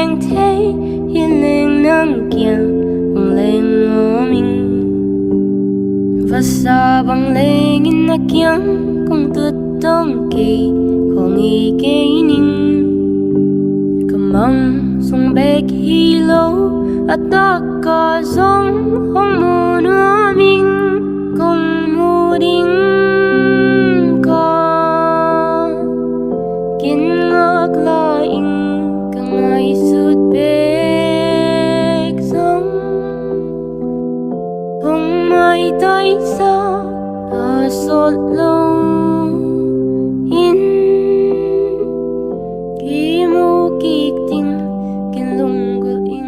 leng thế hiền leng nang kiang bằng leng ngô mình và sa bằng leng in na kiang cùng tuyệt tông kỳ không ý kê ninh mang sung bê hi lâu at ta ca dòng hong mù nữa mình cùng mù đinh ca kín ngạc la in cả ngày suốt bê dòng không mai tay xa ta sốt lâu in kỳ mù kỳ tình kinh lung gul in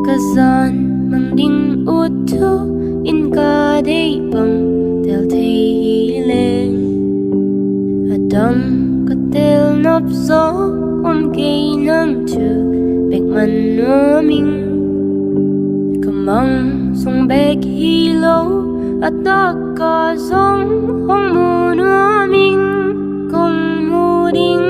kazan mang ding ut thu in ka day bang tel thei hi leng adam ka tel nop zo om kay nam chu bek man no ming kamang sung bek hi lo at ta ka song hong mu no ming kong mu ding